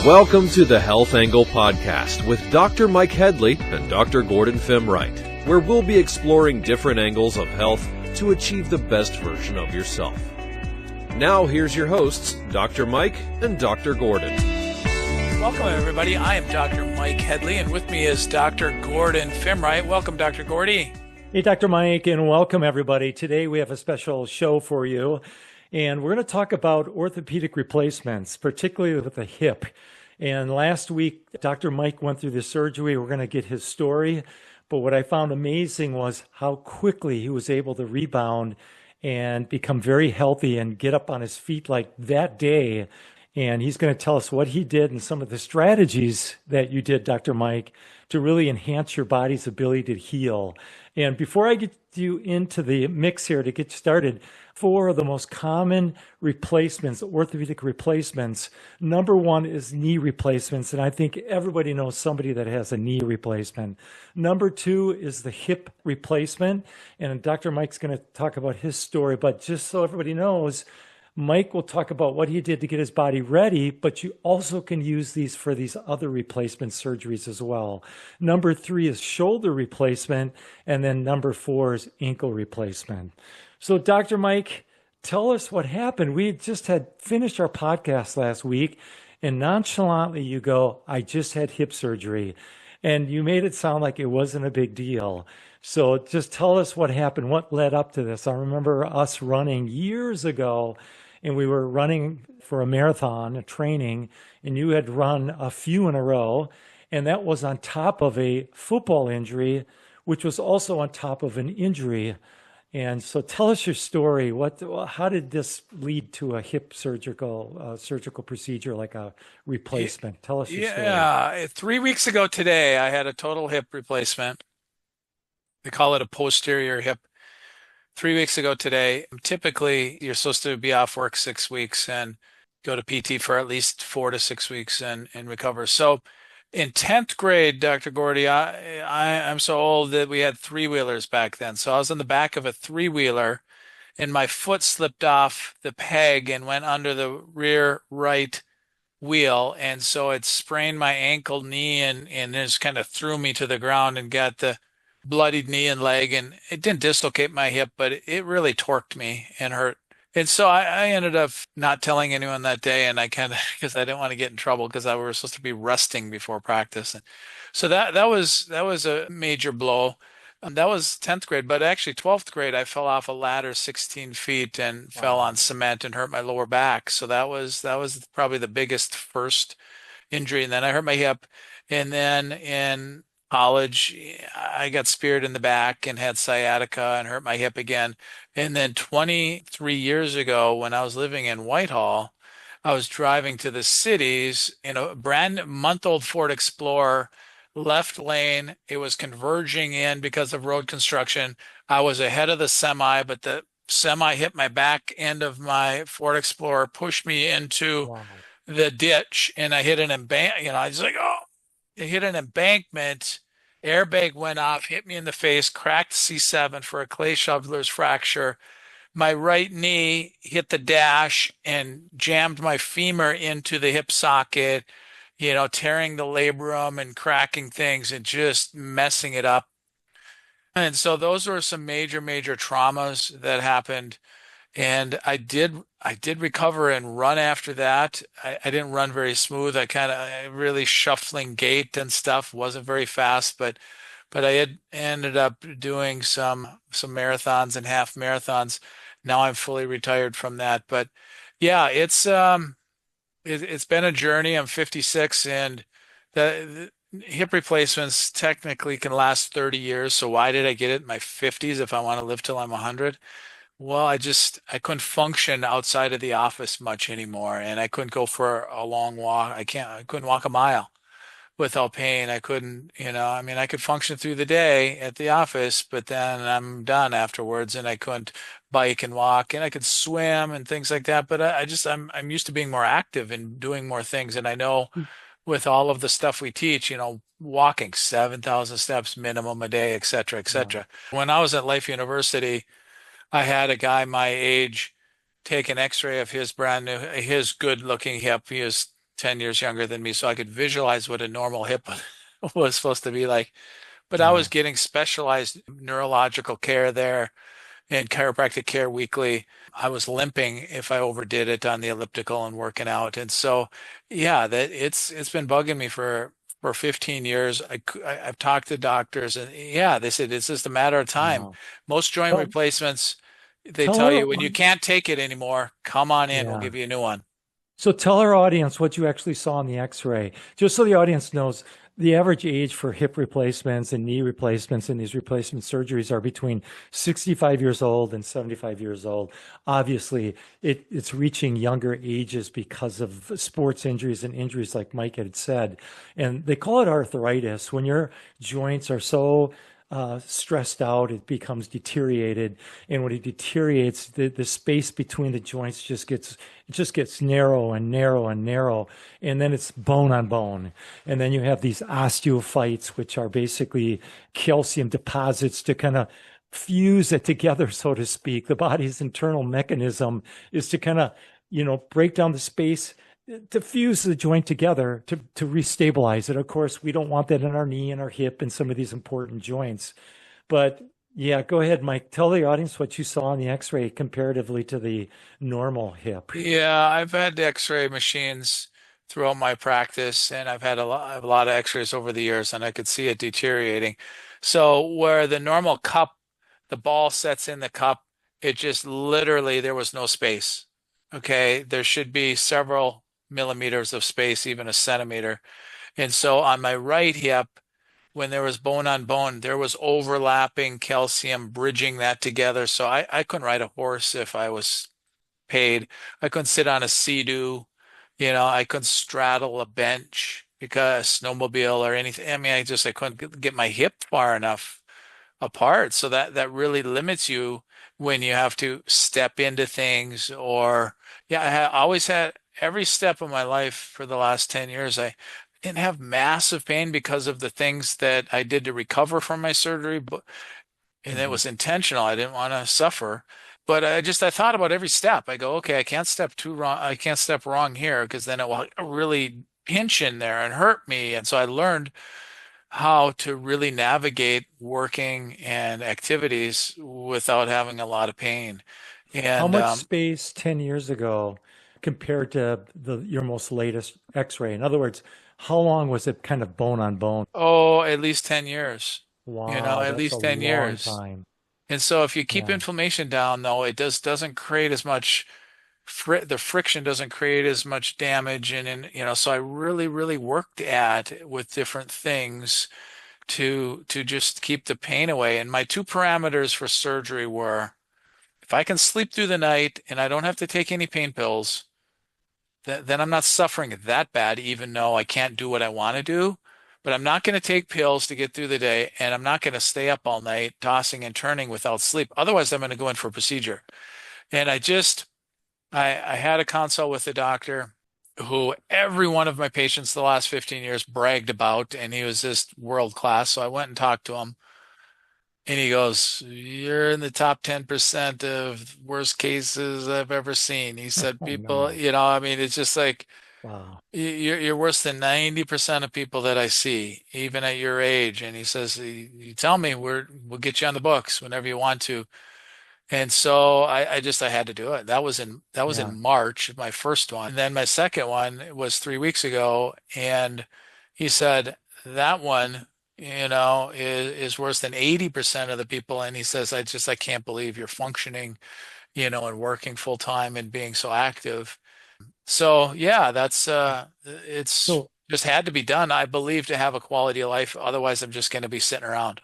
Welcome to the Health Angle Podcast with Dr. Mike Headley and Dr. Gordon Femwright, where we'll be exploring different angles of health to achieve the best version of yourself. Now here's your hosts, Dr. Mike and Dr. Gordon. Welcome everybody. I am Dr. Mike Headley and with me is Dr. Gordon Femwright. Welcome, Dr. Gordy. Hey, Dr. Mike, and welcome everybody. Today we have a special show for you, and we're going to talk about orthopedic replacements, particularly with the hip. And last week, Dr. Mike went through the surgery. We're going to get his story. But what I found amazing was how quickly he was able to rebound and become very healthy and get up on his feet like that day. And he's going to tell us what he did and some of the strategies that you did, Dr. Mike, to really enhance your body's ability to heal. And before I get you into the mix here to get started, 4 of the most common replacements, orthopedic replacements. Number 1 is knee replacements, and I think everybody knows somebody that has a knee replacement. Number 2 is the hip replacement, and Dr. Mike's going to talk about his story, but just so everybody knows, Mike will talk about what he did to get his body ready, but you also can use these for these other replacement surgeries as well. Number 3 is shoulder replacement, and then number 4 is ankle replacement. So Dr. Mike, tell us what happened. We just had finished our podcast last week, and nonchalantly you go, I just had hip surgery, and you made it sound like it wasn't a big deal. So just tell us what happened, what led up to this. I remember us running years ago, and we were running for a marathon, a training, and you had run a few in a row, and that was on top of a football injury, which was also on top of an injury. And so tell us your story. How did this lead to a hip surgical procedure, like a replacement? Tell us your story. Yeah, 3 weeks ago today, I had a total hip replacement. They call it a posterior hip. 3 weeks ago today, typically you're supposed to be off work 6 weeks and go to PT for at least 4 to 6 weeks and recover. So in 10th grade, Dr. Gordy, I'm so old that we had three-wheelers back then. So I was in the back of a three-wheeler and my foot slipped off the peg and went under the rear right wheel. And so it sprained my ankle, knee, and just kind of threw me to the ground and got the bloodied knee and leg, and it didn't dislocate my hip, but it really torqued me and hurt. And so I ended up not telling anyone that day, and I kind of, because I didn't want to get in trouble because I was supposed to be resting before practice. And so that was a major blow. That was 10th grade, but actually 12th grade, I fell off a ladder 16 feet and fell on cement and hurt my lower back. So that was probably the biggest first injury. And then I hurt my hip. And then in college, I got speared in the back and had sciatica and hurt my hip again. And then 23 years ago, when I was living in Whitehall, I was driving to the cities in a brand month-old Ford Explorer, left lane. It was converging in because of road construction. I was ahead of the semi, but the semi hit my back end of my Ford Explorer, pushed me into the ditch, and I hit an embankment. I was like, oh. It hit an embankment, airbag went off, hit me in the face, cracked C7 for a clay shoveler's fracture. My right knee hit the dash and jammed my femur into the hip socket, tearing the labrum and cracking things and just messing it up. And so those were some major, major traumas that happened. And I did recover and run after that. I didn't run very smooth. I really shuffling gait and stuff, wasn't very fast, but I had ended up doing some marathons and half marathons. Now I'm fully retired from that. But yeah, it's been a journey. I'm 56 and the hip replacements technically can last 30 years. So why did I get it in my 50s if I want to live till I'm 100? Well, I couldn't function outside of the office much anymore, and I couldn't go for a long walk. I couldn't walk a mile without pain. I couldn't, I could function through the day at the office, but then I'm done afterwards, and I couldn't bike and walk, and I could swim and things like that. But I'm used to being more active and doing more things, and I know with all of the stuff we teach, walking 7,000 steps minimum a day, et cetera, et cetera. Yeah. When I was at Life University, I had a guy my age take an x-ray of his brand new, his good looking hip. He was 10 years younger than me, so I could visualize what a normal hip was supposed to be like. But I was Yeah. getting specialized neurological care there and chiropractic care weekly. I was limping if I overdid it on the elliptical and working out. And so, yeah, that it's been bugging me for 15 years. I've talked to doctors, and yeah, they said it's just a matter of time. Wow. Most joint Tell, replacements, they tell tell our, you when you can't take it anymore, come on in, we'll yeah. give you a new one. So tell our audience what you actually saw in the X-ray, just so the audience knows the average age for hip replacements and knee replacements and these replacement surgeries are between 65 years old and 75 years old. Obviously, it's reaching younger ages because of sports injuries and injuries like Mike had said. And they call it arthritis. When your joints are so stressed out, it becomes deteriorated. And when it deteriorates, the space between the joints just gets narrow and narrow and narrow. And then it's bone on bone. And then you have these osteophytes, which are basically calcium deposits to kind of fuse it together, so to speak. The body's internal mechanism is to kind of, break down the space to fuse the joint together to restabilize it. Of course, we don't want that in our knee and our hip and some of these important joints. But yeah, go ahead, Mike. Tell the audience what you saw on the X-ray comparatively to the normal hip. Yeah, I've had X-ray machines throughout my practice, and I've had a lot of X-rays over the years, and I could see it deteriorating. So where the normal cup, the ball sets in the cup, it just literally there was no space. Okay, there should be several millimeters of space, even a centimeter. And so on my right hip, when there was bone on bone, there was overlapping calcium bridging that together. So I couldn't ride a horse if I was paid. I couldn't sit on a sea-doo. I couldn't straddle a bench because snowmobile or anything. I mean, I couldn't get my hip far enough apart. So that really limits you when you have to step into things or yeah, always had every step of my life for the last 10 years. I didn't have massive pain because of the things that I did to recover from my surgery, but and it Mhm. was intentional. I didn't want to suffer. But I thought about every step. I go, okay, I can't step too wrong. I can't step wrong here because then it will really pinch in there and hurt me. And so I learned how to really navigate working and activities without having a lot of pain. How And much space 10 years ago compared to your most latest X-ray? In other words, how long was it kind of bone on bone? oh, at least 10 years, Wow, at that's a least 10 long years. time. And so if you keep Yeah, inflammation down, though, it doesn't create as much the friction doesn't create as much damage and so I really worked at with different things to just keep the pain away. And my two parameters for surgery were if I can sleep through the night and I don't have to take any pain pills, then I'm not suffering that bad, even though I can't do what I want to do. But I'm not going to take pills to get through the day, and I'm not going to stay up all night tossing and turning without sleep. Otherwise, I'm going to go in for a procedure. And I had a consult with a doctor who every one of my patients the last 15 years bragged about, and he was just world class. So I went and talked to him, and he goes, "You're in the top 10% of worst cases I've ever seen." He said, oh "People, no. I mean, it's just like Wow. you're worse than 90% of people that I see, even at your age." And he says, "You tell me, we'll get you on the books whenever you want to." And so I had to do it. That was in Yeah. March, my first one. And then my second one was 3 weeks ago. And he said that one, is worse than 80% of the people. And he says, I can't believe you're functioning, and working full time and being so active. So yeah, it's So, just had to be done, I believe, to have a quality of life. Otherwise, I'm just going to be sitting around.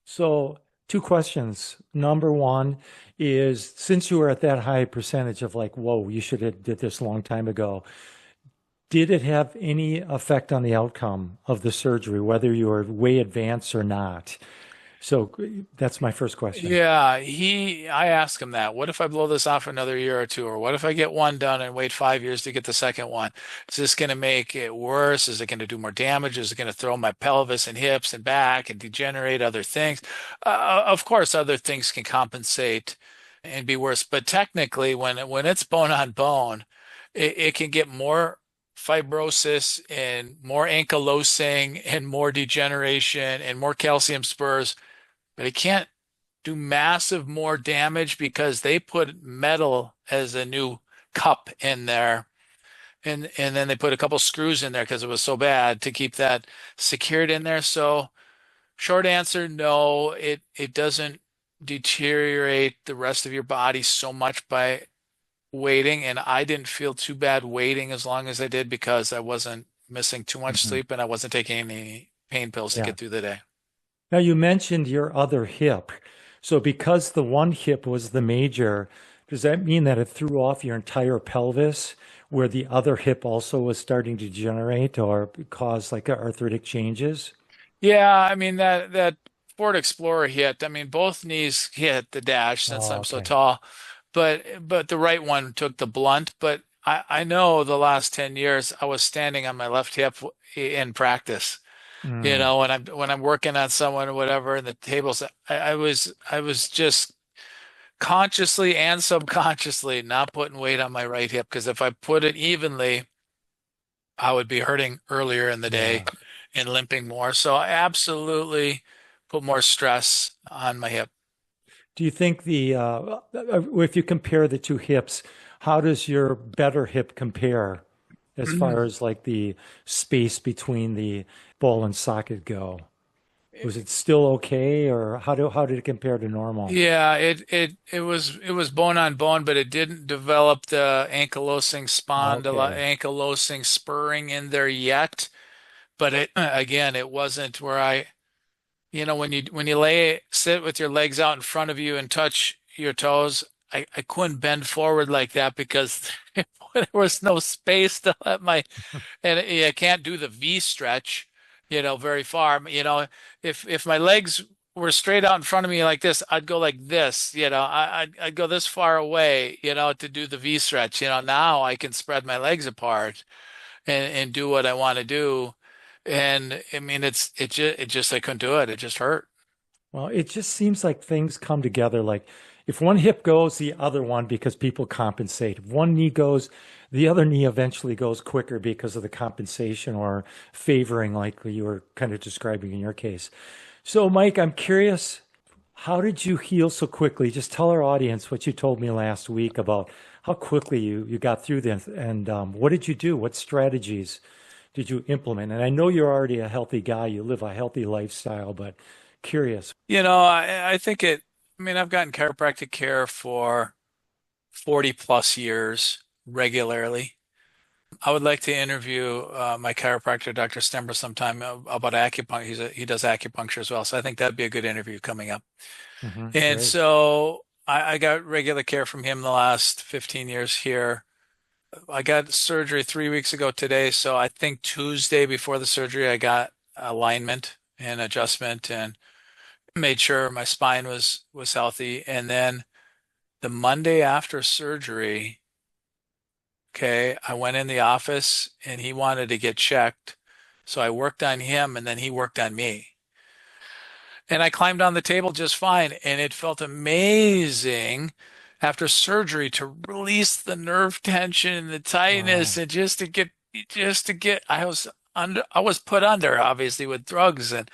so two questions. Number one is since you were at that high percentage of like, whoa, you should have did this a long time ago. Did it have any effect on the outcome of the surgery, whether you were way advanced or not? So that's my first question. Yeah, I asked him that. What if I blow this off another year or two? Or what if I get one done and wait 5 years to get the second one? Is this going to make it worse? Is it going to do more damage? Is it going to throw my pelvis and hips and back and degenerate other things? Of course, other things can compensate and be worse. But technically, when it's bone on bone, it can get more. fibrosis and more ankylosing and more degeneration and more calcium spurs, but it can't do massive more damage because they put metal as a new cup in there. And then they put a couple screws in there because it was so bad to keep that secured in there. So short answer, no, it doesn't deteriorate the rest of your body so much by waiting. And I didn't feel too bad waiting as long as I did because I wasn't missing too much Mhm. sleep and I wasn't taking any pain pills to Yeah. get through the day. Now you mentioned your other hip. So because the one hip was the major, does that mean that it threw off your entire pelvis where the other hip also was starting to degenerate or cause like arthritic changes? Yeah, I mean that Ford Explorer hit. I mean both knees hit the dash since Oh, I'm so okay. tall, but the right one took the blunt. But I know the last 10 years I was standing on my left hip in practice. You Mm. know, when I'm working on someone or whatever, and the tables, I was just consciously and subconsciously not putting weight on my right hip because if I put it evenly, I would be hurting earlier in the day Yeah. and limping more. So I absolutely put more stress on my hip. Do you think if you compare the two hips, how does your better hip compare as far as like the space between the ball and socket go? Was it still okay, or how did it compare to normal? Yeah, it was bone on bone, but it didn't develop the ankylosing spondyli Okay. ankylosing spurring in there yet. But it again, it wasn't where when you sit with your legs out in front of you and touch your toes, I couldn't bend forward like that because there was no space to let and I can't do the V stretch, very far. If my legs were straight out in front of me like this, I'd go like this, I'd go this far away, to do the V stretch. Now I can spread my legs apart and do what I want to do. And I mean, it just I couldn't do it. It just hurt. Well, it just seems like things come together. Like if one hip goes, the other one because people compensate. If one knee goes, the other knee eventually goes quicker because of the compensation or favoring, like you were kind of describing in your case. So, Mike, I'm curious, how did you heal so quickly? Just tell our audience what you told me last week about how quickly you got through this, and what did you do? What strategies did you implement? And I know you're already a healthy guy, you live a healthy lifestyle, but curious. I think I mean, I've gotten chiropractic care for 40 plus years regularly. I would like to interview my chiropractor, Dr. Stember, sometime about acupuncture. He does acupuncture as well. So I think that'd be a good interview coming up. And Great. so I got regular care from him the last 15 years here. I got surgery 3 weeks ago today. So I think Tuesday before the surgery, I got alignment and adjustment and made sure my spine was healthy. And then the Monday after surgery, okay, I went in the office and he wanted to get checked. So I worked on him and then he worked on me. And I climbed on the table just fine. And it felt amazing after surgery to release the nerve tension and the tightness Wow. and I was put under obviously with drugs and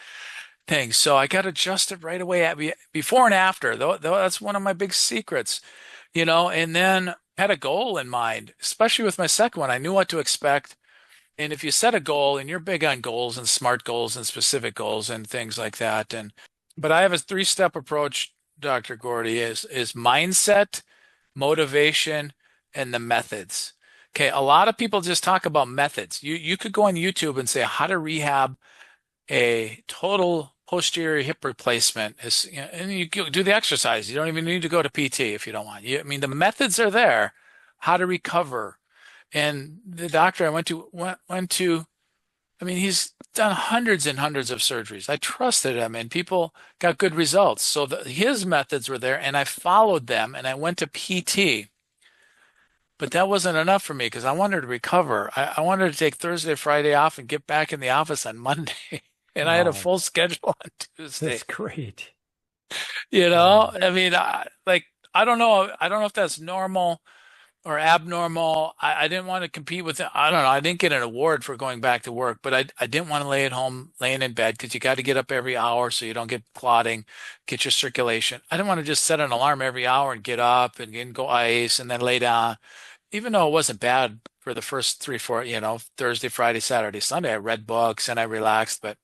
things. So I got adjusted right away before and after. Though that's one of my big secrets, and then had a goal in mind, especially with my second one. I knew what to expect. And if you set a goal and you're big on goals and smart goals and specific goals and things like that, but I have a three-step approach, Dr. Gordy, is mindset, motivation, and the methods. Okay, a lot of people just talk about methods. You could go on YouTube and say how to rehab a total posterior hip replacement and you do the exercise. You don't even need to go to PT if you don't want. I mean, the methods are there, how to recover. And the doctor I went to, I mean, he's done hundreds and hundreds of surgeries. I trusted him and people got good results. So his methods were there and I followed them and I went to PT. But that wasn't enough for me because I wanted to recover. I wanted to take Thursday, Friday off and get back in the office on Monday. And I had a Wow. full schedule on Tuesday. That's great. You know, Wow. I mean, I don't know. I don't know if that's normal. or abnormal. I didn't want to compete with it. I don't know. I didn't get an award for going back to work, but I didn't want to lay at home laying in bed because you got to get up every hour so you don't get clotting, get your circulation. I didn't want to just set an alarm every hour and get up and go ice and then lay down. Even though it wasn't bad for the first three, four, Thursday, Friday, Saturday, Sunday, I read books and I relaxed. But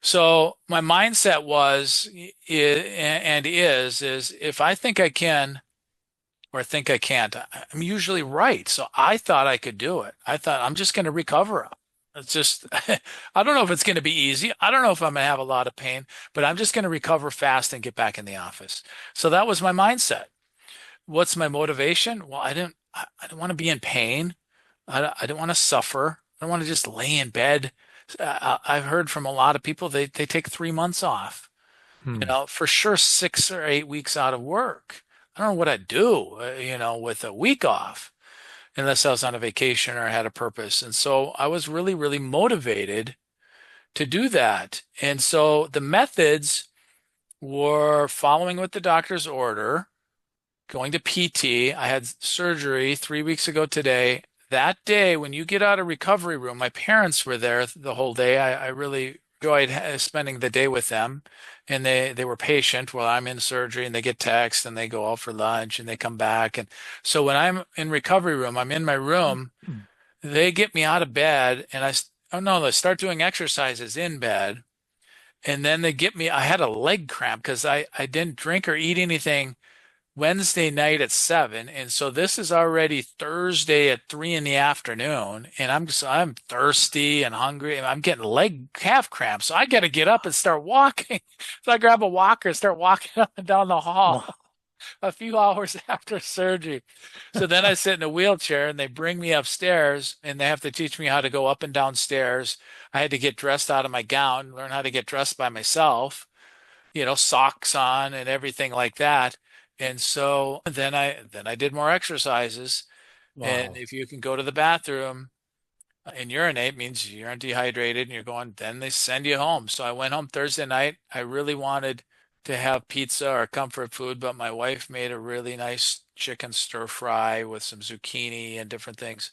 so my mindset was and is if I think I can or think I can't, I'm usually right. So I thought I could do it. I thought I'm just going to recover. It's just, I don't know if it's going to be easy. I don't know if I'm going to have a lot of pain, but I'm just going to recover fast and get back in the office. So that was my mindset. What's my motivation? Well, I don't want to be in pain. I don't want to suffer. I don't want to just lay in bed. I've heard from a lot of people, they take 3 months off, Hmm. for sure 6 or 8 weeks out of work. I don't know what I'd do, with a week off, unless I was on a vacation or had a purpose. And so I was really, really motivated to do that. And so the methods were following with the doctor's order, going to PT. I had surgery 3 weeks ago today. That day, when you get out of recovery room, my parents were there the whole day. I really enjoyed spending the day with them, and they were patient while I'm in surgery, and they get text and they go out for lunch and they come back. And so when I'm in recovery room, I'm in my room. They get me out of bed, and oh no, let's start doing exercises in bed. And then they get me, I had a leg cramp because I didn't drink or eat anything Wednesday night at 7, and so this is already Thursday at 3 in the afternoon, and I'm thirsty and hungry, and I'm getting leg calf cramps. So I got to get up and start walking. So I grab a walker and start walking up and down the hall Wow. a few hours after surgery. So then I sit in a wheelchair, and they bring me upstairs, and they have to teach me how to go up and down stairs. I had to get dressed out of my gown, learn how to get dressed by myself, socks on and everything like that. And so then I did more exercises. And Wow. if you can go to the bathroom and urinate means you're dehydrated and you're going, then they send you home. So I went home Thursday night. I really wanted to have pizza or comfort food, but my wife made a really nice chicken stir fry with some zucchini and different things.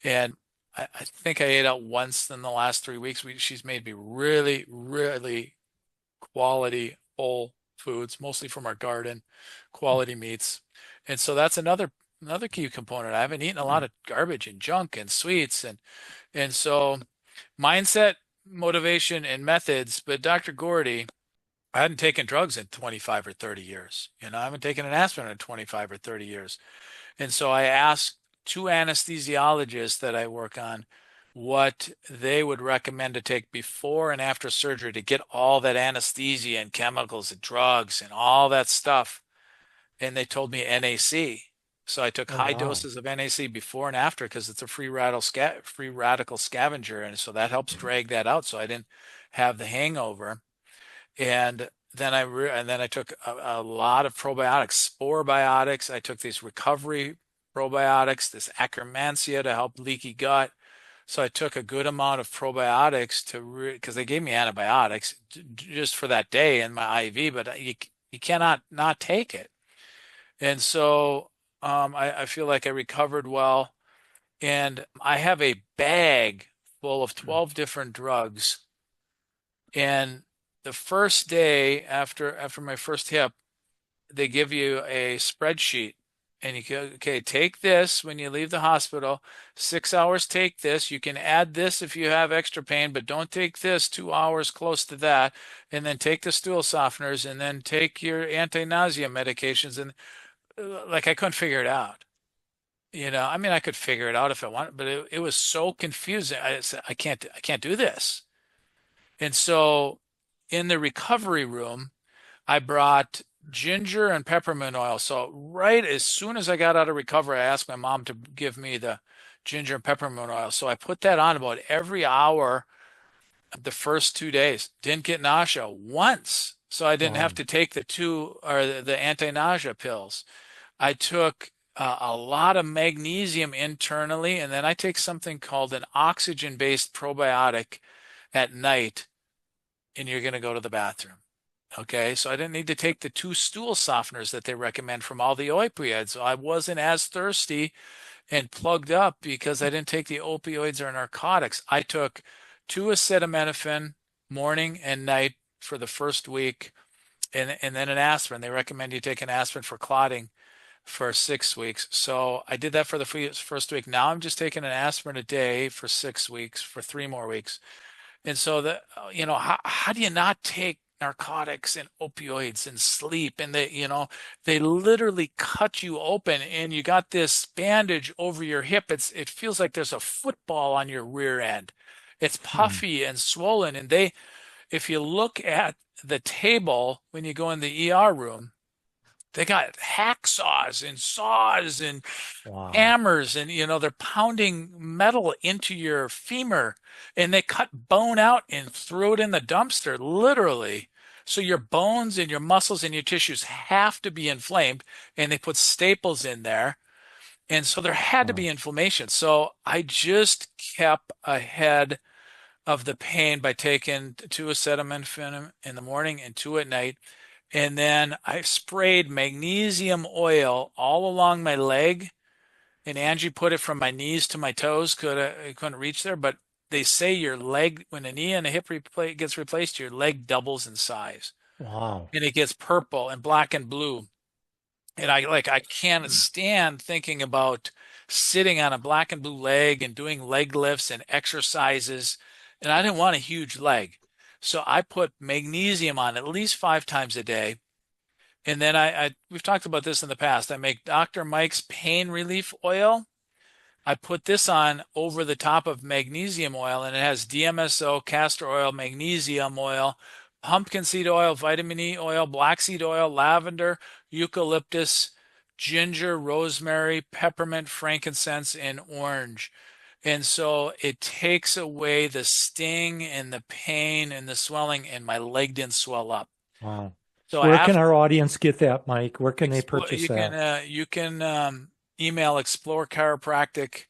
And I think I ate out once in the last 3 weeks. She's made me really, really quality whole foods, mostly from our garden, quality meats. And so that's another key component. I haven't eaten a lot of garbage and junk and sweets and so mindset, motivation, and methods. But Dr. Gordy, I hadn't taken drugs in 25 or 30 years. I haven't taken an aspirin in 25 or 30 years. And so I asked two anesthesiologists that I work on what they would recommend to take before and after surgery to get all that anesthesia and chemicals and drugs and all that stuff. And they told me NAC. So I took Oh, high wow. doses of NAC before and after because it's a free radical scavenger, and so that helps drag that out. So I didn't have the hangover. And then I took a lot of probiotics, spore biotics. I took these recovery probiotics, this Akkermansia to help leaky gut. So I took a good amount of probiotics because they gave me antibiotics just for that day in my IV, but you cannot not take it. And so I feel like I recovered well. And I have a bag full of 12 different drugs. And the first day after my first hip, they give you a spreadsheet and you go, okay, take this when you leave the hospital. 6 hours, take this. You can add this if you have extra pain, but don't take this 2 hours close to that. And then take the stool softeners and then take your anti-nausea medications. And like I couldn't figure it out. I mean, I could figure it out if I wanted, but it was so confusing. I said, I can't do this. And so in the recovery room, I brought ginger and peppermint oil. So right as soon as I got out of recovery, I asked my mom to give me the ginger and peppermint oil. So I put that on about every hour the first 2 days. Didn't get nausea once. So I didn't have Wow. to take the two or the anti-nausea pills. I took a lot of magnesium internally, and then I take something called an oxygen-based probiotic at night, and you're going to go to the bathroom. Okay, so I didn't need to take the 2 stool softeners that they recommend from all the opioids. So I wasn't as thirsty and plugged up because I didn't take the opioids or narcotics. I took 2 acetaminophen morning and night for the first week, and then an aspirin. They recommend you take an aspirin for clotting for 6 weeks. So I did that for the first week. Now I'm just taking an aspirin a day for 6 weeks, for 3 more weeks. And so how do you not take narcotics and opioids and sleep? And they literally cut you open and you got this bandage over your hip. It feels like there's a football on your rear end. It's Mm. puffy and swollen. And if you look at the table when you go in the ER room, they got hacksaws and saws and Wow. hammers, and they're pounding metal into your femur, and they cut bone out and throw it in the dumpster, literally. So your bones and your muscles and your tissues have to be inflamed, and they put staples in there. And so there had to Wow. be inflammation. So I just kept ahead of the pain by taking 2 acetaminophen in the morning and 2 at night. And then I sprayed magnesium oil all along my leg, and Angie put it from my knees to my toes. I couldn't reach there, but they say your leg, when a knee and a hip gets replaced, your leg doubles in size, Wow. and it gets purple and black and blue. And I can't stand thinking about sitting on a black and blue leg and doing leg lifts and exercises. And I didn't want a huge leg. So I put magnesium on at least 5 times a day. And then we've talked about this in the past. I make Dr. Mike's pain relief oil. I put this on over the top of magnesium oil, and it has DMSO, castor oil, magnesium oil, pumpkin seed oil, vitamin E oil, black seed oil, lavender, eucalyptus, ginger, rosemary, peppermint, frankincense, and orange. And so it takes away the sting and the pain and the swelling, and my leg didn't swell up. Wow. So Where can after our audience get that, Mike? Where can they explore, purchase that? you can email Explore Chiropractic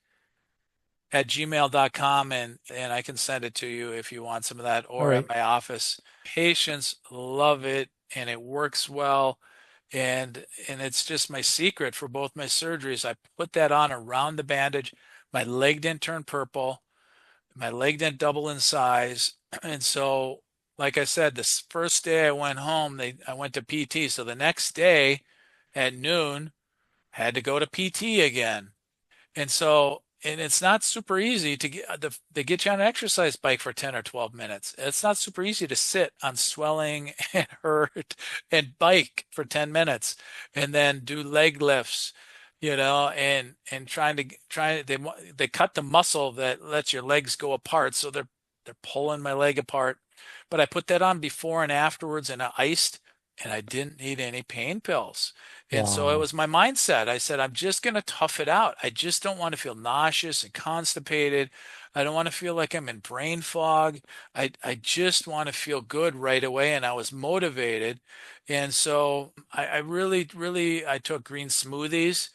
at gmail.com, and I can send it to you if you want some of that, All or at right. my office. Patients love it, and it works well, and it's just my secret for both my surgeries. I put that on around the bandage. My leg didn't turn purple. My leg didn't double in size. And so, like I said, this first day I went home, I went to PT. So the next day at noon, had to go to PT again. And it's not super easy to they get you on an exercise bike for 10 or 12 minutes. It's not super easy to sit on swelling and hurt and bike for 10 minutes and then do leg lifts, and they cut the muscle that lets your legs go apart. So they're pulling my leg apart. But I put that on before and afterwards, and I iced, and I didn't need any pain pills. And so it Wow. was my mindset. I said, I'm just going to tough it out. I just don't want to feel nauseous and constipated. I don't want to feel like I'm in brain fog. I just want to feel good right away. And I was motivated. And so I really, really, I took green smoothies,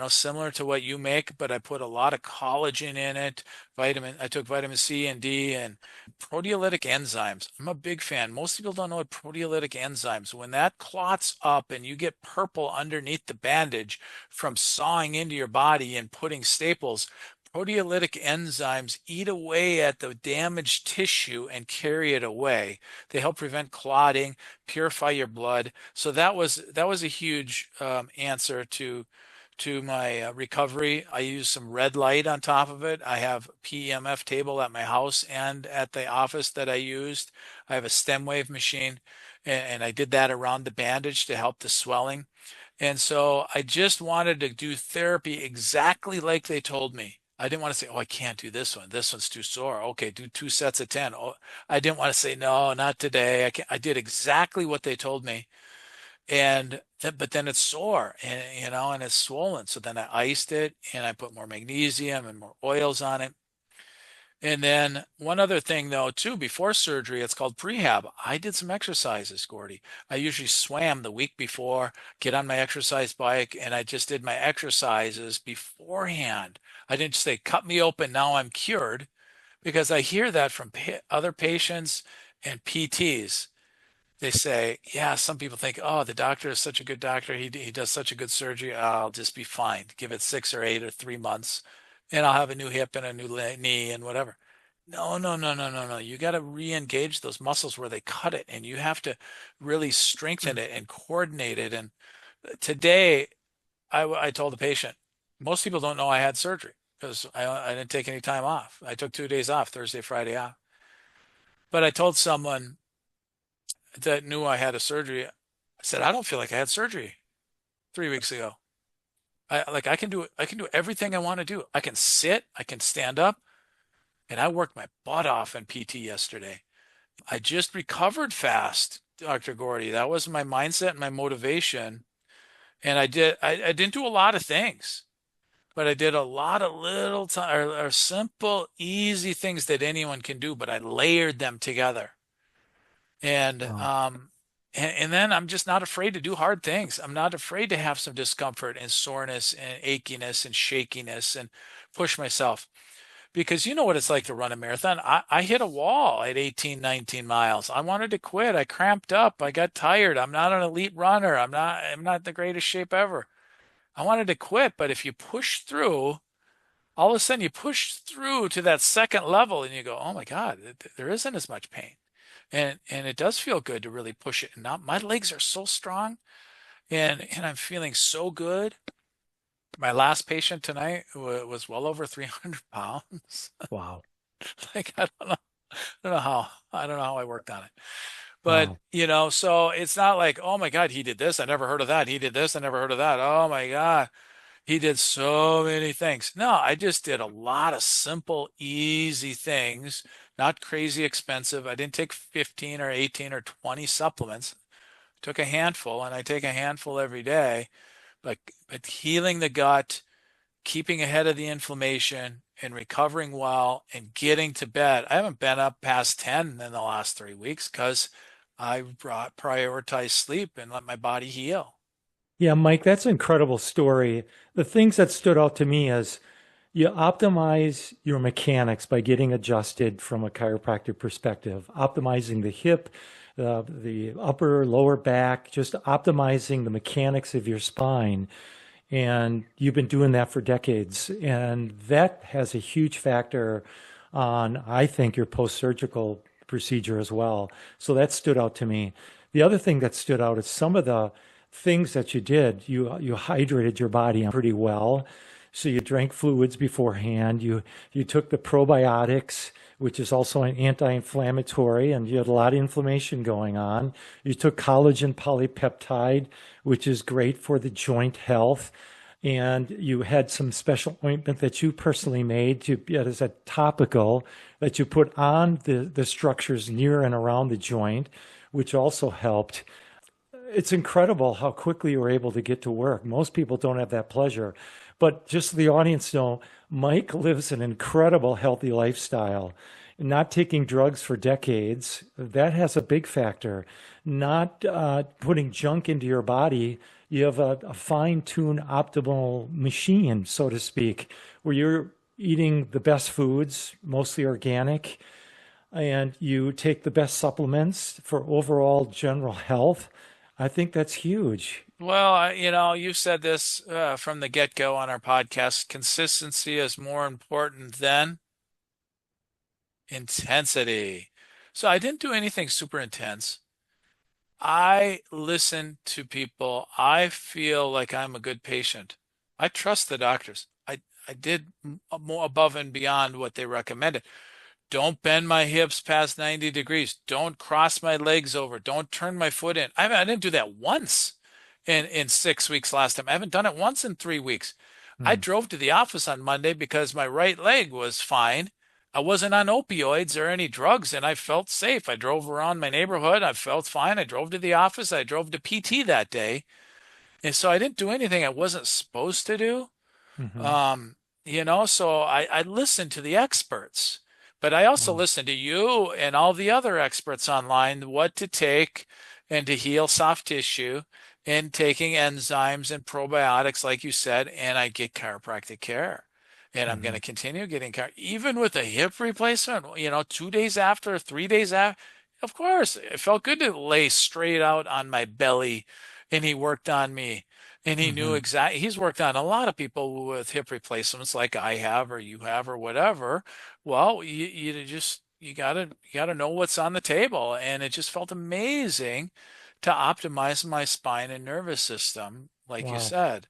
similar to what you make, but I put a lot of collagen in it. I took vitamin C and D and proteolytic enzymes. I'm a big fan. Most people don't know what proteolytic enzymes. When that clots up and you get purple underneath the bandage from sawing into your body and putting staples, proteolytic enzymes eat away at the damaged tissue and carry it away. They help prevent clotting, purify your blood. So that was a huge answer to my recovery. I use some red light on top of it. I have a PEMF table at my house and at the office that I used. I have a stem wave machine, and I did that around the bandage to help the swelling. And so I just wanted to do therapy exactly like they told me. I didn't want to say, oh, I can't do this one. This one's too sore. Okay, do 2 sets of 10. Oh, I didn't want to say, no, not today. I did exactly what they told me, but then it's sore, and it's swollen. So then I iced it, and I put more magnesium and more oils on it. And then one other thing though too, before surgery, it's called prehab. I did some exercises, Gordy. I usually swam the week before, get on my exercise bike, and I just did my exercises beforehand. I didn't say cut me open, now I'm cured, because I hear that from other patients and PTs. they say, yeah, some people think, oh, the doctor is such a good doctor. He does such a good surgery. I'll just be fine. Give it 6 or 8 or 3 months, and I'll have a new hip and a new knee and whatever. No, no, no, no, no, no. You got to re-engage those muscles where they cut it, and you have to really strengthen it and coordinate it. And today, I told the patient, most people don't know I had surgery because I didn't take any time off. I took 2 days off, Thursday, Friday off. But I told someone that knew I had a surgery, I said, I don't feel like I had surgery 3 weeks ago. I can do everything I want to do. I can sit, I can stand up, and I worked my butt off in PT yesterday. I just recovered fast, Dr. Gordy. That was my mindset and my motivation. And I didn't do a lot of things, but I did a lot of little or simple, easy things that anyone can do, but I layered them together. And Wow. and then I'm just not afraid to do hard things. I'm not afraid to have some discomfort and soreness and achiness and shakiness and push myself. Because you know what it's like to run a marathon. I hit a wall at 18, 19 miles. I wanted to quit. I cramped up. I got tired. I'm not an elite runner. I'm not the greatest shape ever. I wanted to quit, but if you push through, all of a sudden you push through to that second level and you go, "Oh my God, there isn't as much pain." And it does feel good to really push it. And now my legs are so strong and I'm feeling so good. My last patient tonight was well over 300 pounds. Wow. Like I don't know how I worked on it. But, Wow. so it's not like, oh my God, he did this. I never heard of that. He did this. I never heard of that. Oh my God, he did so many things. No, I just did a lot of simple, easy things, not crazy expensive. I didn't take 15 or 18 or 20 supplements. Took a handful, and I take a handful every day. But healing the gut, keeping ahead of the inflammation and recovering well and getting to bed. I haven't been up past 10 in the last 3 weeks because I prioritized sleep and let my body heal. Yeah, Mike, that's an incredible story. The things that stood out to me is you optimize your mechanics by getting adjusted from a chiropractic perspective, optimizing the hip, the upper, lower back, just optimizing the mechanics of your spine. And you've been doing that for decades. And that has a huge factor on, I think, your post-surgical procedure as well. So that stood out to me. The other thing that stood out is some of the things that you did. You hydrated your body pretty well. So you drank fluids beforehand. You took the probiotics, which is also an anti-inflammatory, and you had a lot of inflammation going on. You took collagen polypeptide, which is great for the joint health. And you had some special ointment that you personally made as a topical that you put on the structures near and around the joint, which also helped. It's incredible how quickly you were able to get to work. Most people don't have that pleasure. But just so the audience know, Mike lives an incredible healthy lifestyle. Not taking drugs for decades, that has a big factor. Not putting junk into your body. You have a fine-tuned optimal machine, so to speak, where you're eating the best foods, mostly organic, and you take the best supplements for overall general health. I think that's huge. Well, you've said this from the get-go on our podcast. Consistency is more important than intensity. So I didn't do anything super intense. I listen to people. I feel like I'm a good patient. I trust the doctors. I did more above and beyond what they recommended. Don't bend my hips past 90 degrees. Don't cross my legs over. Don't turn my foot in. I didn't do that once in 6 weeks last time. I haven't done it once in 3 weeks. I Hmm. drove to the office on Monday because my right leg was fine. I wasn't on opioids or any drugs, and I felt safe. I drove around my neighborhood. I felt fine. I drove to the office. I drove to PT that day. And so I didn't do anything I wasn't supposed to do. Hmm. Um, so I listen to the experts, but I also Wow. listen to you and all the other experts online, what to take and to heal soft tissue and taking enzymes and probiotics, like you said, and I get chiropractic care. And I'm going Hmm. to continue getting care, even with a hip replacement, 2 days after, 3 days after, Of course, it felt good to lay straight out on my belly, and he worked on me. And he knew Hmm. exactly, he's worked on a lot of people with hip replacements like I have or you have or whatever. Well, you gotta know what's on the table. And it just felt amazing to optimize my spine and nervous system, like you Wow. said.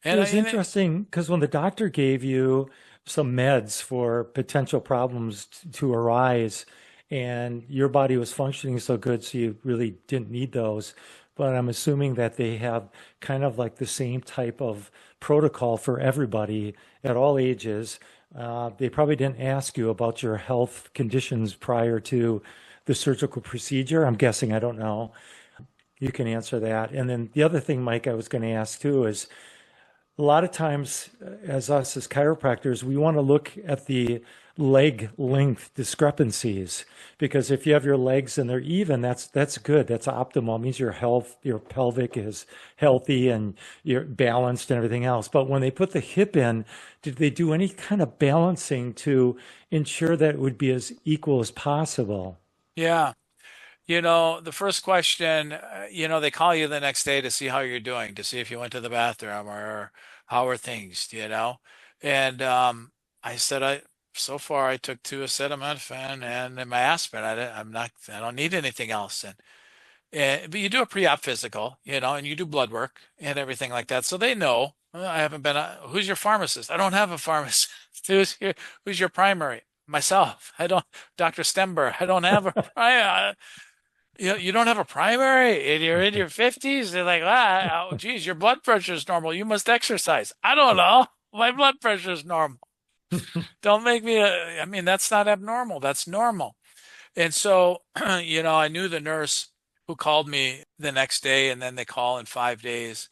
It And I was and it, interesting because when the doctor gave you some meds for potential problems to arise, and your body was functioning so good, so you really didn't need those. But I'm assuming that they have kind of like the same type of protocol for everybody at all ages. They probably didn't ask you about your health conditions prior to the surgical procedure. I'm guessing, I don't know. You can answer that. And then the other thing, Mike, I was going to ask too is a lot of times, as us as chiropractors, we want to look at the leg length discrepancies because if you have your legs and they're even, that's good. That's optimal. It means your health, your pelvic is healthy and you're balanced and everything else. But when they put the hip in, did they do any kind of balancing to ensure that it would be as equal as possible? yeah. The first question, they call you the next day to see how you're doing, to see if you went to the bathroom or how are things. And I said, so far I took two acetaminophen and my aspirin. I don't need anything else. But you do a pre-op physical, and you do blood work and everything like that. So they know. I haven't been, who's your pharmacist? I don't have a pharmacist. Who's your primary? Myself. I don't, Dr. Stember. I don't have a primary. You don't have a primary and you're in your 50s. They're like, oh, geez, your blood pressure is normal. You must exercise. I don't know. My blood pressure is normal. Don't make me, I mean, that's not abnormal. That's normal. And so, I knew the nurse who called me the next day and then they call in 5 days.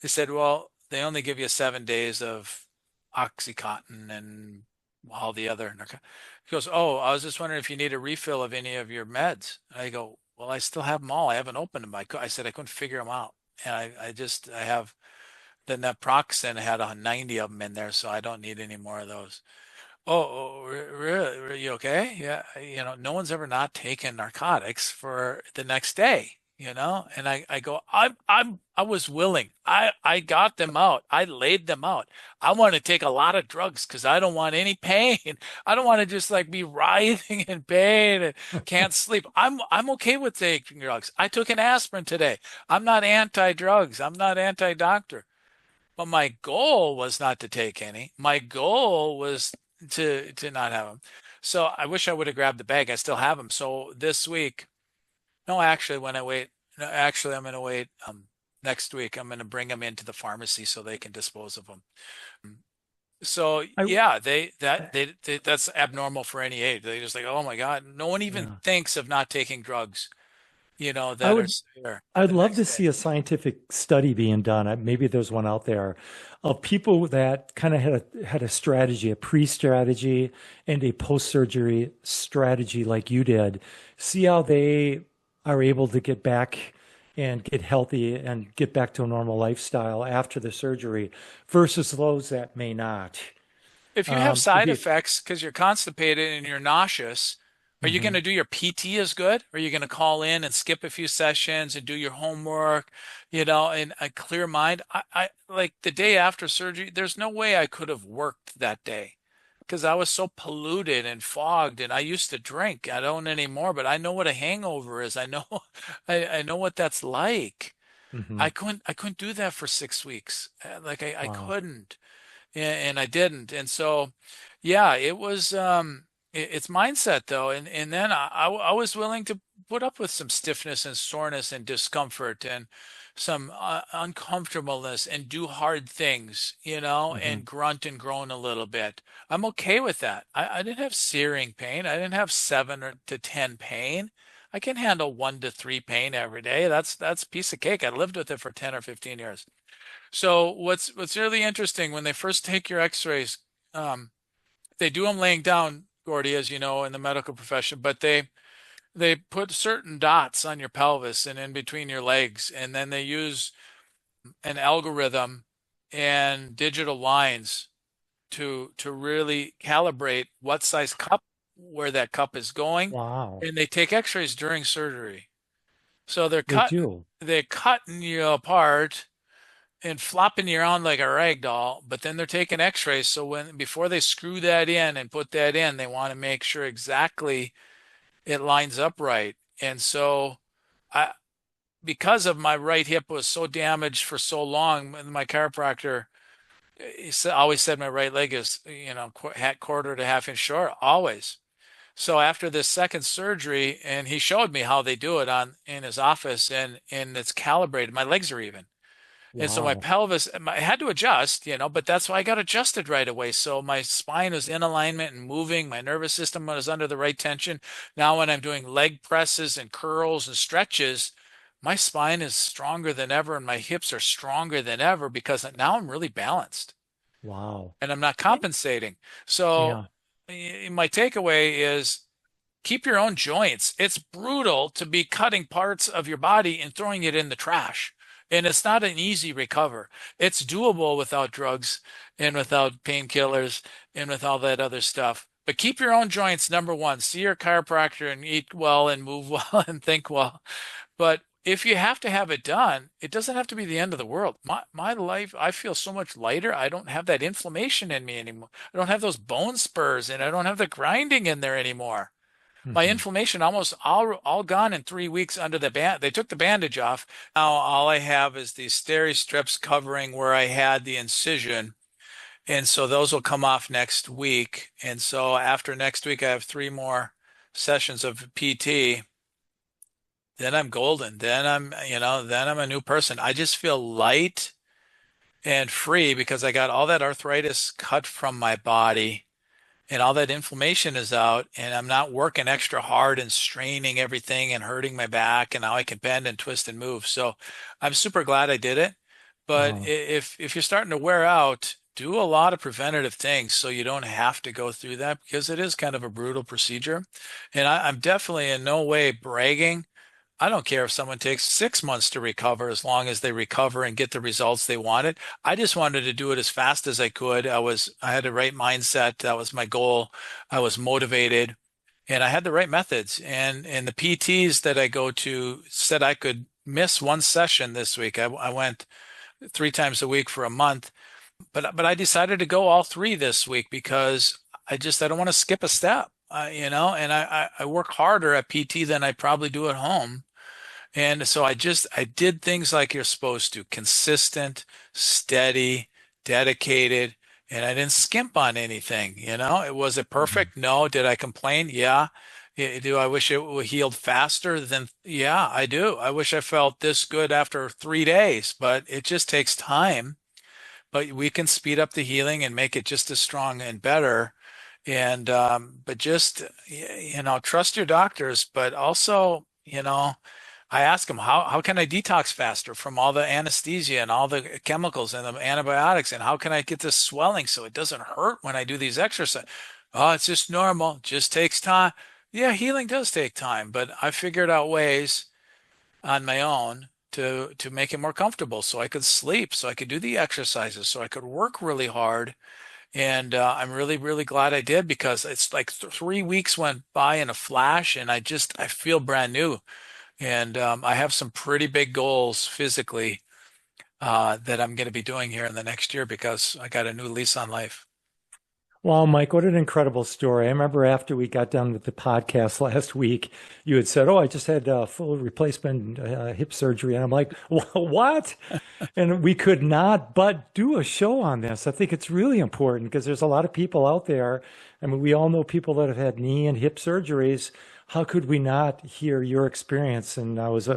They said, well, they only give you 7 days of Oxycontin and all the other. He goes, oh, I was just wondering if you need a refill of any of your meds. I go, well, I still have them all. I haven't opened them. I said I couldn't figure them out. And I have the naproxen had 90 of them in there, so I don't need any more of those. Oh, really? Are you okay? Yeah. No one's ever not taken narcotics for the next day, And I go, I was willing. I got them out. I laid them out. I want to take a lot of drugs because I don't want any pain. I don't want to just like be writhing in pain and can't sleep. I'm okay with taking drugs. I took an aspirin today. I'm not anti-drugs. I'm not anti-doctor. But my goal was not to take any. My goal was to not have them. So I wish I would have grabbed the bag. I still have them. So this week, no, actually, when I wait, no, actually, I'm going to wait. Next week, I'm going to bring them into the pharmacy so they can dispose of them. So I, yeah, that's abnormal for any age. They just like, oh my God, no one even yeah. thinks of not taking drugs, I that are would severe I'd the love to next day. see a scientific study being done. Maybe there's one out there of people that kind of had a strategy, a pre-strategy and a post-surgery strategy like you did. See how they are able to get back and get healthy and get back to a normal lifestyle after the surgery versus those that may not. If you have It'd side be, effects because you're constipated and you're nauseous, are you going mhm. to do your PT as good? Or are you going to call in and skip a few sessions and do your homework, in a clear mind? I like the day after surgery, there's no way I could have worked that day because I was so polluted and fogged and I used to drink. I don't anymore, but I know what a hangover is. I know I know what that's like. Mhm. I couldn't do that for 6 weeks. Like I Wow. couldn't and I didn't. And so, yeah, it was it's mindset though, and then I was willing to put up with some stiffness and soreness and discomfort and some uncomfortableness and do hard things, and Mhm. grunt and groan a little bit. I'm okay with that. I didn't have searing pain. I didn't have 7 to 10 pain. I can handle 1 to 3 pain every day. That's a piece of cake. I lived with it for 10 or 15 years. So what's really interesting when they first take your X-rays, um, they do them laying down, Gordy, as you know, in the medical profession, but they put certain dots on your pelvis and in between your legs, and then they use an algorithm and digital lines to really calibrate what size cup. where that cup is going, Wow. and they take x-rays during surgery. So They do. they're cutting you apart and flopping you around like a rag doll, but then they're taking x-rays. So before they screw that in and put that in, they want to make sure exactly it lines up right. And so I, because of my right hip was so damaged for so long, my chiropractor always said my right leg is, quarter to half inch short, always. So after this second surgery, and he showed me how they do it in his office, and it's calibrated. My legs are even. And so my Wow. pelvis, I had to adjust, but that's why I got adjusted right away. So my spine was in alignment and moving. My nervous system was under the right tension. Now, when I'm doing leg presses and curls and stretches, my spine is stronger than ever and my hips are stronger than ever because now I'm really balanced Wow. and I'm not compensating. So Yeah. my takeaway is keep your own joints. It's brutal to be cutting parts of your body and throwing it in the trash. And it's not an easy recover. It's doable without drugs and without painkillers and with all that other stuff. But keep your own joints, number one. See your chiropractor and eat well and move well and think well. But if you have to have it done, it doesn't have to be the end of the world. My life, I feel so much lighter. I don't have that inflammation in me anymore. I don't have those bone spurs and I don't have the grinding in there anymore. My Hmm. inflammation almost all gone in 3 weeks under the band. They took the bandage off. Now all I have is these steri strips covering where I had the incision. And so those will come off next week. And so after next week, I have 3 more sessions of PT. Then I'm golden. Then I'm a new person. I just feel light and free because I got all that arthritis cut from my body and all that inflammation is out and I'm not working extra hard and straining everything and hurting my back and now I can bend and twist and move. So I'm super glad I did it. But Uh, if you're starting to wear out, do a lot of preventative things so you don't have to go through that because it is kind of a brutal procedure. And I'm definitely in no way bragging. I don't care if someone takes 6 months to recover as long as they recover and get the results they wanted. I just wanted to do it as fast as I could. I had the right mindset. That was my goal. I was motivated and I had the right methods. And the PTs that I go to said I could miss one session this week. I went 3 times a week for a month, but I decided to go all three this week because I don't want to skip a step. And I work harder at PT than I probably do at home. And so I did things like you're supposed to, consistent, steady, dedicated, and I didn't skimp on anything, Was it mhm. perfect? No. Did I complain? Yeah. Do I wish it would healed faster than, yeah, I do. I wish I felt this good after 3 days, but it just takes time. But we can speed up the healing and make it just as strong and better. And, but just, trust your doctors, but also, I ask them, how can I detox faster from all the anesthesia and all the chemicals and the antibiotics? And how can I get this swelling so it doesn't hurt when I do these exercises? Oh, it's just normal. Just takes time. Yeah, healing does take time, but I figured out ways on my own to make it more comfortable so I could sleep, so I could do the exercises, so I could work really hard. And I'm really, really glad I did because it's like 3 weeks went by in a flash and I feel brand new. And I have some pretty big goals physically that I'm going to be doing here in the next year because I got a new lease on life. Well, Mike, what an incredible story. I remember after we got done with the podcast last week, you had said, "Oh, I just had full replacement hip surgery." And I'm like, "What?" And we could not but do a show on this. I think it's really important because there's a lot of people out there. I mean, we all know people that have had knee and hip surgeries. How could we not hear your experience? And I was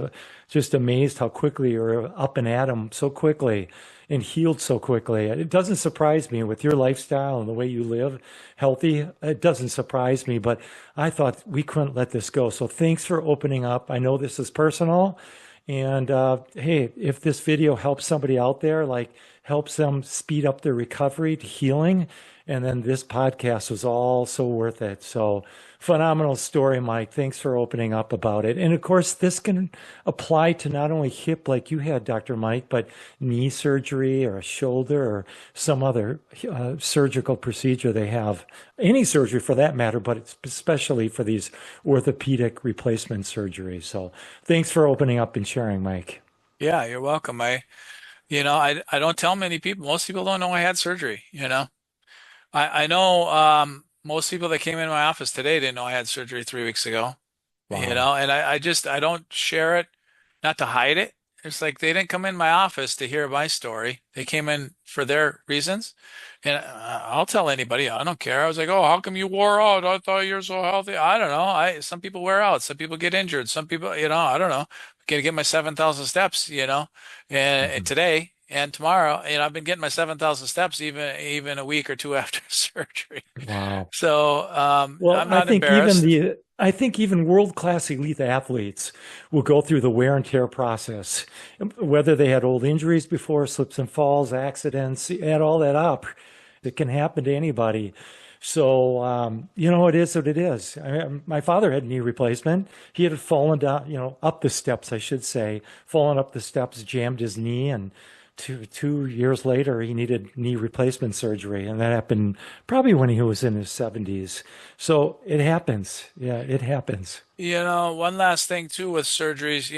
just amazed how quickly you're up and at 'em so quickly and healed so quickly. It doesn't surprise me with your lifestyle and the way you live healthy. It doesn't surprise me, but I thought we couldn't let this go. So thanks for opening up. I know this is personal. And hey, if this video helps somebody out there, like helps them speed up their recovery to healing And then this podcast was all so worth it. So phenomenal story, Mike. Thanks for opening up about it. And of course, this can apply to not only hip like you had, Dr. Mike, but knee surgery or a shoulder or some other surgical procedure they have. Any surgery for that matter, but it's especially for these orthopedic replacement surgeries. So thanks for opening up and sharing, Mike. Yeah, you're welcome. I don't tell many people. Most people don't know I had surgery, I know most people that came in my office today didn't know I had surgery 3 weeks ago, Wow. and I don't share it, not to hide it. It's like they didn't come in my office to hear my story. They came in for their reasons. And I'll tell anybody, I don't care. I was like, oh, how come you wore out? I thought you're so healthy. I don't know. Some people wear out. Some people get injured. Some people, I don't know. Gonna get my 7,000 steps, and Mhm. today and tomorrow, I've been getting my 7,000 steps even a week or two after surgery. Wow. So Well, I'm not embarrassed. I think even world-class elite athletes will go through the wear and tear process, whether they had old injuries before, slips and falls, accidents, add all that up. It can happen to anybody. So, it is what it is. My father had knee replacement. He had fallen down, up the steps, I should say, fallen up the steps, jammed his knee, and two years later, he needed knee replacement surgery, and that happened probably when he was in his 70s. So it happens. Yeah, it happens. One last thing too with surgeries,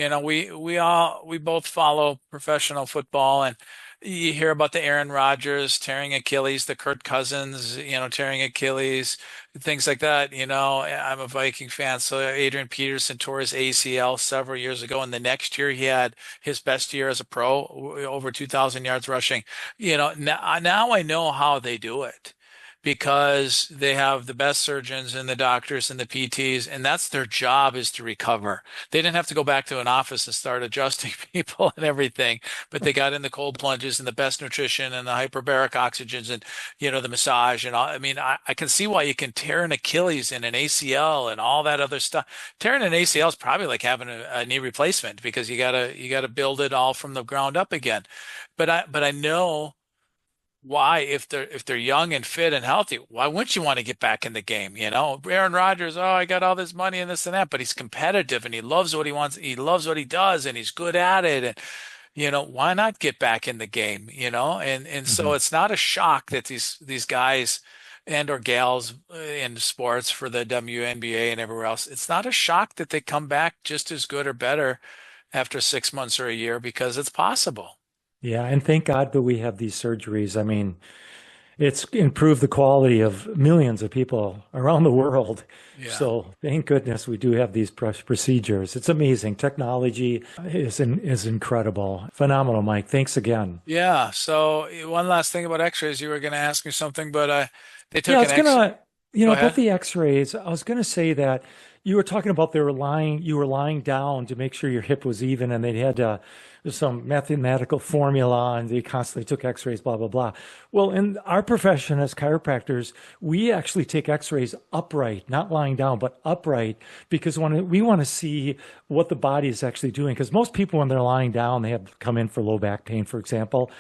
we both follow professional football, and you hear about the Aaron Rodgers tearing Achilles, the Kirk Cousins, tearing Achilles, things like that. I'm a Viking fan, so Adrian Peterson tore his ACL several years ago, and the next year he had his best year as a pro, over 2,000 yards rushing. Now I know how they do it, because they have the best surgeons and the doctors and the PTs, and that's their job, is to recover. They didn't have to go back to an office and start adjusting people and everything, but they got in the cold plunges and the best nutrition and the hyperbaric oxygens and, the massage and all. I mean, I can see why you can tear an Achilles and an ACL and all that other stuff. Tearing an ACL is probably like having a knee replacement, because you gotta build it all from the ground up again. But I know why, if they're young and fit and healthy, why wouldn't you want to get back in the game? Aaron Rodgers, oh, I got all this money and this and that, but he's competitive and he loves what he wants. He loves what he does and he's good at it. And why not get back in the game? And so Mhm. it's not a shock that these guys and or gals in sports for the WNBA and everywhere else, it's not a shock that they come back just as good or better after 6 months or a year, because it's possible. Yeah, and thank God that we have these surgeries. I mean, it's improved the quality of millions of people around the world. Yeah. So thank goodness we do have these procedures. It's amazing. Technology is incredible. Phenomenal, Mike. Thanks again. Yeah. So one last thing about X-rays, you were going to ask me something, but they Yeah, I took an was X. gonna, Go about ahead. the X-rays. I was gonna say that you were talking about you were lying down to make sure your hip was even, and they had some mathematical formula, and they constantly took X-rays, blah blah blah. Well, in our profession as chiropractors, we actually take X-rays upright, not lying down, but upright, because we want to see what the body is actually doing. Because most people, when they're lying down, they have come in for low back pain, for example.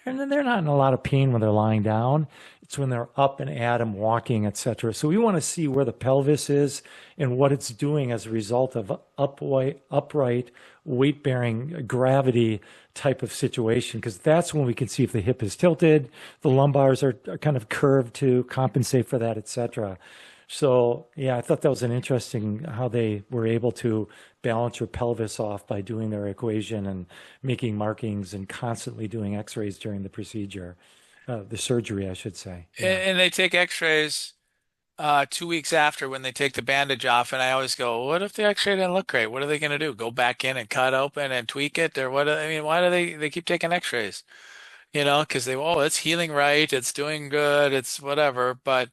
And then they're not in a lot of pain when they're lying down. It's when they're up and at them, walking, etc. So we want to see where the pelvis is and what it's doing as a result of upright, weight-bearing, gravity type of situation, because that's when we can see if the hip is tilted, the lumbars are kind of curved to compensate for that, etc. So yeah, I thought that was an interesting how they were able to balance your pelvis off by doing their equation and making markings and constantly doing X-rays during the procedure, the surgery, I should say. Yeah. And they take X-rays 2 weeks after, when they take the bandage off, and I always go, what if the X-ray didn't look great? What are they going to do? Go back in and cut open and tweak it, or what? I mean, why do they keep taking X-rays? Because it's healing right, it's doing good, it's whatever. But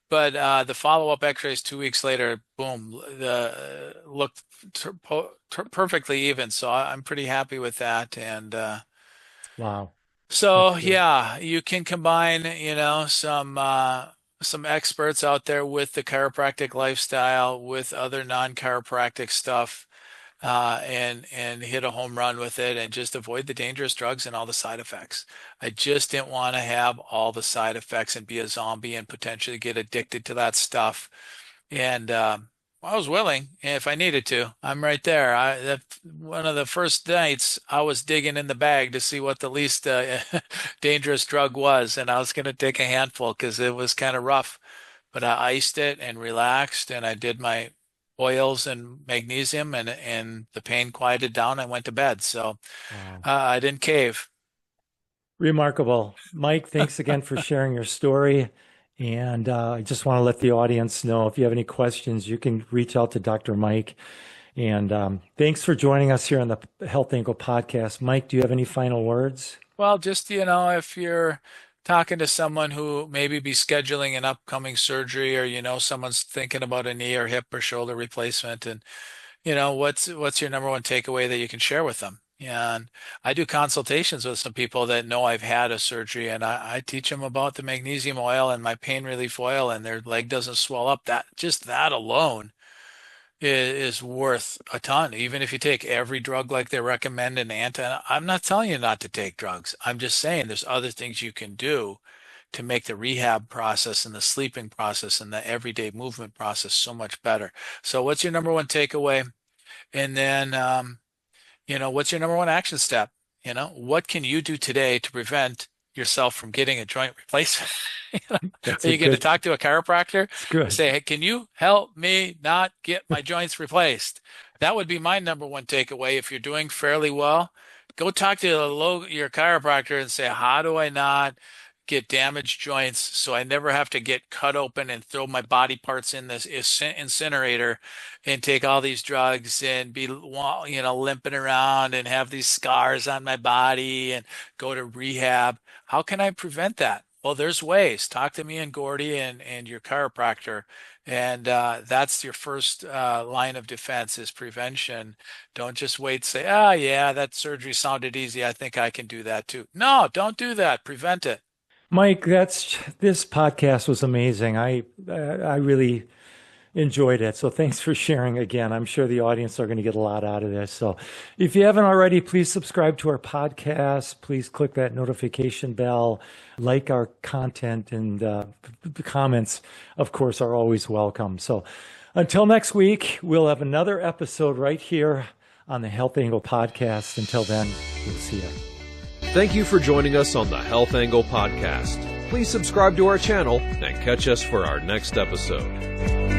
the follow-up X-rays 2 weeks later, boom, the looked perfectly even. So I'm pretty happy with that. And Wow. That's so good. yeah, you can combine, some experts out there with the chiropractic lifestyle, with other non-chiropractic stuff. and hit a home run with it and just avoid the dangerous drugs and all the side effects. I just didn't want to have all the side effects and be a zombie and potentially get addicted to that stuff. And I was willing if I needed to. I'm right there. One of the first nights I was digging in the bag to see what the least dangerous drug was, and I was going to take a handful because it was kind of rough. But I iced it and relaxed, and I did my oils and magnesium, and the pain quieted down. I went to bed, so Wow. I didn't cave. Remarkable. Mike, thanks again for sharing your story. And I just want to let the audience know if you have any questions, you can reach out to Dr. Mike. And thanks for joining us here on the Health Angle podcast. Mike, do you have any final words? Well, just, if you're talking to someone who maybe be scheduling an upcoming surgery, or, someone's thinking about a knee or hip or shoulder replacement, and, what's your number one takeaway that you can share with them? And I do consultations with some people that know I've had a surgery, and I teach them about the magnesium oil and my pain relief oil, and their leg doesn't swell up. That alone is worth a ton. Even if you take every drug like they recommend I'm not telling you not to take drugs. I'm just saying there's other things you can do to make the rehab process and the sleeping process and the everyday movement process so much better. So what's your number one takeaway? And then, what's your number one action step? What can you do today to prevent yourself from getting a joint replacement? That's Are you going to talk to a chiropractor? It's good. Say, hey, can you help me not get my joints replaced? That would be my number one takeaway. If you're doing fairly well, go talk to your chiropractor and say, how do I not get damaged joints so I never have to get cut open and throw my body parts in this incinerator and take all these drugs and be, limping around and have these scars on my body and go to rehab. How can I prevent that? Well, there's ways. Talk to me and Gordy and your chiropractor. And that's your first line of defense is prevention. Don't just wait, say, yeah, that surgery sounded easy. I think I can do that too. No, don't do that. Prevent it. Mike, this podcast was amazing. I really enjoyed it. So thanks for sharing again. I'm sure the audience are going to get a lot out of this. So if you haven't already, please subscribe to our podcast. Please click that notification bell, like our content, and the comments, of course, are always welcome. So until next week, we'll have another episode right here on the Health Angle podcast. Until then, we'll see you. Thank you for joining us on the Health Angle podcast. Please subscribe to our channel and catch us for our next episode.